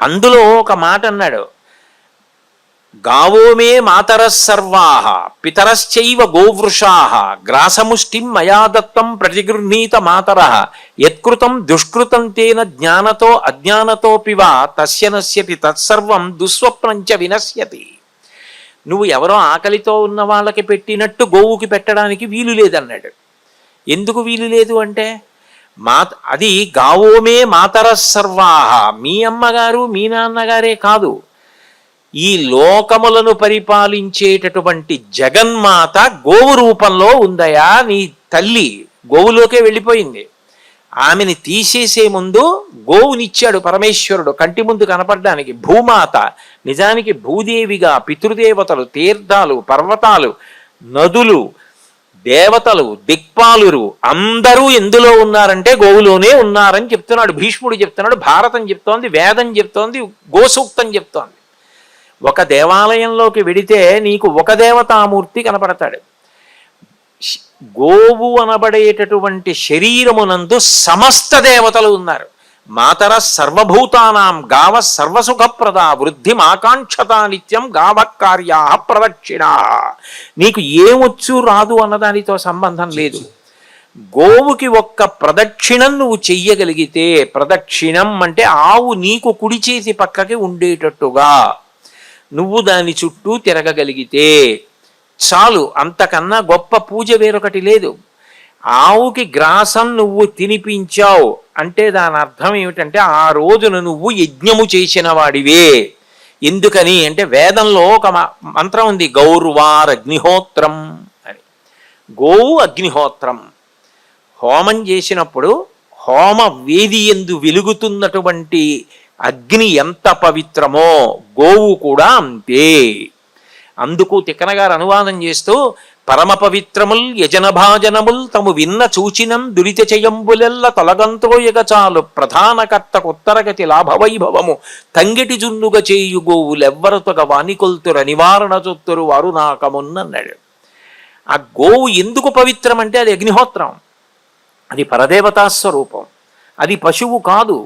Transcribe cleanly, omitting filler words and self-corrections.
అందులో ఒక మాట అన్నాడు, గావో మే మాతరః సర్వాః పితరశ్చైవ గోవృషాః గ్రాసముష్టిం మయా దత్తం ప్రతిగృహ్ణీత మాతరః యత్కృతం దుష్కృతం తేన జ్ఞానతో అజ్ఞానతో పివ తస్య నశ్యతి తత్సర్వం దుస్వప్నంచ వినశ్యతి. నువ్వు ఎవరో ఆకలితో ఉన్న వాళ్ళకి పెట్టినట్టు గోవుకి పెట్టడానికి వీలు లేదన్నాడు. ఎందుకు వీలు లేదు అంటే, అది గావోమే మాతరః సర్వాః, మీ అమ్మగారు మీ నాన్నగారే కాదు, ఈ లోకములను పరిపాలించేటటువంటి జగన్మాత గోవు రూపంలో ఉందయా. నీ తల్లి గోవులోకే వెళ్ళిపోయింది. ఆమెని తీసేసే ముందు గోవునిచ్చాడు పరమేశ్వరుడు కంటి ముందు కనపడడానికి. భూమాత నిజానికి భూదేవిగా పితృదేవతలు, తీర్థాలు, పర్వతాలు, నదులు, దేవతలు, దిక్పాలురు అందరూ ఎందులో ఉన్నారంటే గోవులోనే ఉన్నారని చెప్తున్నాడు భీష్ముడు చెప్తున్నాడు, భారతం చెప్తోంది, వేదం చెప్తోంది, గోసూక్తం చెప్తోంది. ఒక దేవాలయంలోకి వెడితే నీకు ఒక దేవతామూర్తి కనపడతాడు. గోవు అనబడేటటువంటి శరీరమునందు సమస్త దేవతలు ఉన్నారు. మాతర సర్వభూతానాం గావ సర్వసుఖప్రద వృద్ధిమాకాంక్షతా నిత్యం గావ కార్యా ప్రదక్షిణ. నీకు ఏమొచ్చు రాదు అన్నదానితో సంబంధం లేదు. గోవుకి ఒక్క ప్రదక్షిణం నువ్వు చెయ్యగలిగితే, ప్రదక్షిణం అంటే ఆవు నీకు కుడి చేతి పక్కకి ఉండేటట్టుగా నువ్వు దాని చుట్టూ తిరగగలిగితే చాలు. అంతకన్నా గొప్ప పూజ వేరొకటి లేదు. ఆవుకి గ్రాసం నువ్వు తినిపించావు అంటే దాని అర్థం ఏమిటంటే ఆ రోజున నువ్వు యజ్ఞము చేసిన వాడివే. ఎందుకని అంటే వేదంలో ఒక మంత్రం ఉంది, గౌర్వార్ అగ్నిహోత్రం అని. గోవు అగ్నిహోత్రం. హోమం చేసినప్పుడు హోమ వేది యందు వెలుగుతున్నటువంటి అగ్ని ఎంత పవిత్రమో గోవు కూడా అంతే. అందుకు తిక్కన గారు అనువాదం చేస్తూ, పరమ పవిత్రముల్ యజనభాజనముల్ తము విన్న చూచినం దురిత చెయంబులెల్ల తొలగంతోయగ చాలు ప్రధానకర్త కొత్తరగతి లాభవైభవము తంగిటి జున్నుగ చేయు గోవులెవ్వరతొగ వానికొల్తుర నివారణ చొత్తురు వారు నాకమున్నన్నాడు. ఆ గోవు ఎందుకు పవిత్రం అంటే అది అగ్నిహోత్రం, అది పరదేవతా స్వరూపం, అది పశువు కాదు,